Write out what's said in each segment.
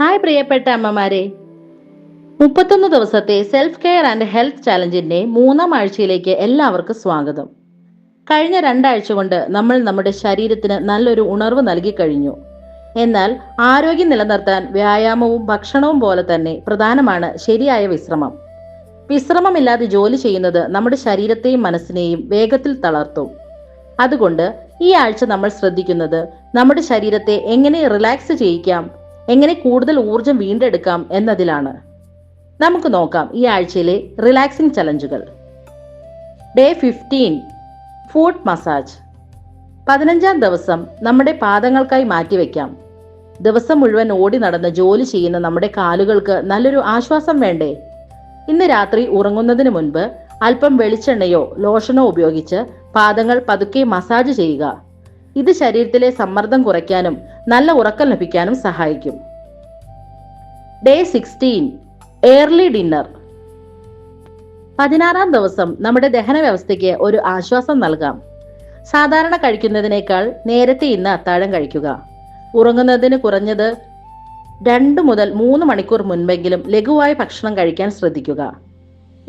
Hi പ്രിയപ്പെട്ട അമ്മമാരെ, 31 ദിവസത്തെ സെൽഫ് കെയർ ആൻഡ് ഹെൽത്ത് ചാലഞ്ചിന്റെ 3-ാം ആഴ്ചയിലേക്ക് എല്ലാവർക്കും സ്വാഗതം. കഴിഞ്ഞ 2 ആഴ്ച കൊണ്ട് നമ്മൾ നമ്മുടെ ശരീരത്തിന് നല്ലൊരു ഉണർവ് നൽകി കഴിഞ്ഞു. എന്നാൽ ആരോഗ്യം നിലനിർത്താൻ വ്യായാമവും ഭക്ഷണവും പോലെ തന്നെ പ്രധാനമാണ് ശരിയായ വിശ്രമം. വിശ്രമമില്ലാതെ ജോലി ചെയ്യുന്നത് നമ്മുടെ ശരീരത്തെയും മനസ്സിനെയും വേഗത്തിൽ തളർത്തും. അതുകൊണ്ട് ഈ ആഴ്ച നമ്മൾ ശ്രദ്ധിക്കുന്നത് നമ്മുടെ ശരീരത്തെ എങ്ങനെ റിലാക്സ് ചെയ്യിക്കാം, എങ്ങനെ കൂടുതൽ ഊർജം വീണ്ടെടുക്കാം എന്നതിലാണ്. നമുക്ക് നോക്കാം ഈ ആഴ്ചയിലെ റിലാക്സിംഗ് ചലഞ്ചുകൾ. Day 15 foot massage. 15-ാം ദിവസം നമ്മുടെ പാദങ്ങൾക്കായി മാറ്റിവെക്കാം. ദിവസം മുഴുവൻ ഓടി നടന്ന് ജോലി ചെയ്യുന്ന നമ്മുടെ കാലുകൾക്ക് നല്ലൊരു ആശ്വാസം വേണ്ടേ? ഇന്ന് രാത്രി ഉറങ്ങുന്നതിന് മുൻപ് അല്പം വെളിച്ചെണ്ണയോ ലോഷനോ ഉപയോഗിച്ച് പാദങ്ങൾ പതുക്കെ മസാജ് ചെയ്യുക. ഇത് ശരീരത്തിലെ സമ്മർദ്ദം കുറയ്ക്കാനും നല്ല ഉറക്കം ലഭിക്കാനും സഹായിക്കും. Day 16 early dinner. 16-ാം ദിവസം നമ്മുടെ ദഹന വ്യവസ്ഥയ്ക്ക് ഒരു ആശ്വാസം നൽകാം. സാധാരണ കഴിക്കുന്നതിനേക്കാൾ നേരത്തെ ഇന്ന് അത്താഴം കഴിക്കുക. ഉറങ്ങുന്നതിന് കുറഞ്ഞത് 2 മുതൽ 3 മണിക്കൂർ മുൻപെങ്കിലും ലഘുവായ ഭക്ഷണം കഴിക്കാൻ ശ്രദ്ധിക്കുക.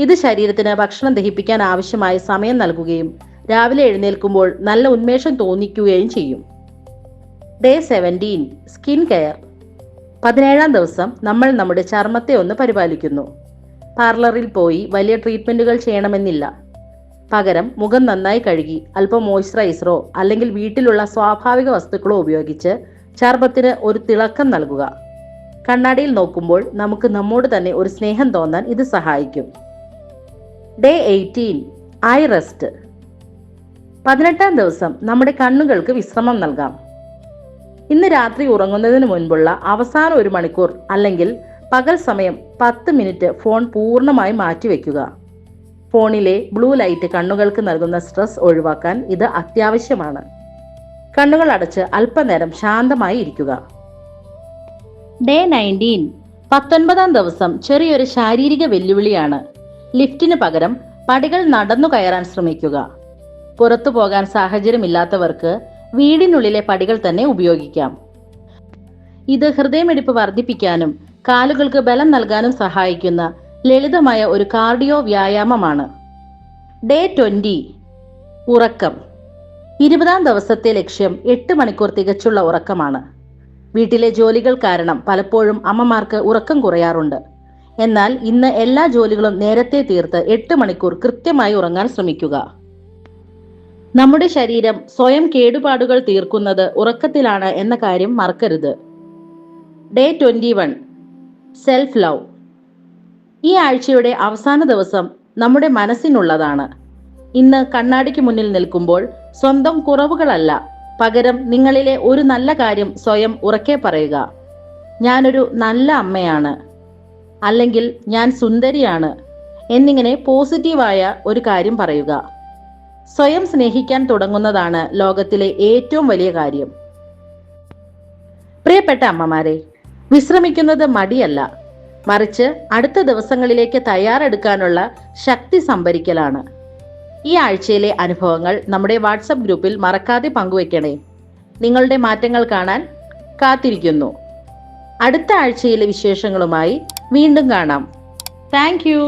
ഇത് ശരീരത്തിന് ഭക്ഷണം ദഹിപ്പിക്കാൻ ആവശ്യമായ സമയം നൽകുകയും രാവിലെ എഴുന്നേൽക്കുമ്പോൾ നല്ല ഉന്മേഷം തോന്നിക്കുകയും ചെയ്യും. Day 17 skin care. 17-ാം ദിവസം നമ്മൾ നമ്മുടെ ചർമ്മത്തെ ഒന്ന് പരിപാലിക്കുന്നു. പാർലറിൽ പോയി വലിയ ട്രീറ്റ്മെന്റുകൾ ചെയ്യണമെന്നില്ല. പകരം മുഖം നന്നായി കഴുകി അല്പം മോയ്സ്ചറൈസറോ അല്ലെങ്കിൽ വീട്ടിലുള്ള സ്വാഭാവിക വസ്തുക്കളോ ഉപയോഗിച്ച് ചർമ്മത്തിന് ഒരു തിളക്കം നൽകുക. കണ്ണാടിയിൽ നോക്കുമ്പോൾ നമുക്ക് നമ്മോട് തന്നെ ഒരു സ്നേഹം തോന്നാൻ ഇത് സഹായിക്കും. Day 18 I rest. 18-ാം ദിവസം നമ്മുടെ കണ്ണുകൾക്ക് വിശ്രമം നൽകാം. ഇന്ന് രാത്രി ഉറങ്ങുന്നതിന് മുൻപുള്ള അവസാന 1 മണിക്കൂർ അല്ലെങ്കിൽ പകൽ സമയം 10 മിനിറ്റ് ഫോൺ പൂർണ്ണമായി മാറ്റിവെക്കുക. ഫോണിലെ ബ്ലൂ ലൈറ്റ് കണ്ണുകൾക്ക് നൽകുന്ന സ്ട്രെസ് ഒഴിവാക്കാൻ ഇത് അത്യാവശ്യമാണ്. കണ്ണുകൾ അടച്ച് അല്പനേരം ശാന്തമായി ഇരിക്കുക. ഡേ 19 19-ാം ദിവസം ചെറിയൊരു ശാരീരിക വെല്ലുവിളിയാണ്. ലിഫ്റ്റിന് പകരം പടികൾ നടന്നു കയറാൻ ശ്രമിക്കുക. പുറത്തു പോകാൻ സാഹചര്യമില്ലാത്തവർക്ക് വീടിനുള്ളിലെ പടികൾ തന്നെ ഉപയോഗിക്കാം. ഇത് ഹൃദയമിടിപ്പ് വർദ്ധിപ്പിക്കാനും കാലുകൾക്ക് ബലം നൽകാനും സഹായിക്കുന്ന ലളിതമായ ഒരു കാർഡിയോ വ്യായാമമാണ്. ഡേ 20 ഉറക്കം. 20-ാം ദിവസത്തെ ലക്ഷ്യം 8 മണിക്കൂർ തികച്ചുള്ള ഉറക്കമാണ്. വീട്ടിലെ ജോലികൾ കാരണം പലപ്പോഴും അമ്മമാർക്ക് ഉറക്കം കുറയാറുണ്ട്. എന്നാൽ ഇന്ന് എല്ലാ ജോലികളും നേരത്തെ തീർത്ത് 8 മണിക്കൂർ കൃത്യമായി ഉറങ്ങാൻ ശ്രമിക്കുക. നമ്മുടെ ശരീരം സ്വയം കേടുപാടുകൾ തീർക്കുന്നത് ഉറക്കത്തിലാണ് എന്ന കാര്യം മറക്കരുത്. Day 21 self love. ഈ ആഴ്ചയുടെ അവസാന ദിവസം നമ്മുടെ മനസ്സിനുള്ളതാണ്. ഇന്ന് കണ്ണാടിക്ക് മുന്നിൽ നിൽക്കുമ്പോൾ സ്വന്തം കുറവുകളല്ല, പകരം നിങ്ങളിലെ ഒരു നല്ല കാര്യം സ്വയം ഉറക്കെ പറയുക. ഞാനൊരു നല്ല അമ്മയാണ്, അല്ലെങ്കിൽ ഞാൻ സുന്ദരിയാണ് എന്നിങ്ങനെ പോസിറ്റീവായ ഒരു കാര്യം പറയുക. സ്വയം സ്നേഹിക്കാൻ തുടങ്ങുന്നതാണ് ലോകത്തിലെ ഏറ്റവും വലിയ കാര്യം. പ്രിയപ്പെട്ട അമ്മമാരെ, വിശ്രമിക്കുന്നത് മടിയല്ല, മറിച്ച് അടുത്ത ദിവസങ്ങളിലേക്ക് തയ്യാറെടുക്കാനുള്ള ശക്തി സംഭരിക്കലാണ്. ഈ ആഴ്ചയിലെ അനുഭവങ്ങൾ നമ്മുടെ വാട്സപ്പ് ഗ്രൂപ്പിൽ മറക്കാതെ പങ്കുവെക്കണേ. നിങ്ങളുടെ മാറ്റങ്ങൾ കാണാൻ കാത്തിരിക്കുന്നു. അടുത്ത ആഴ്ചയിലെ വിശേഷങ്ങളുമായി വീണ്ടും കാണാം. Thank you.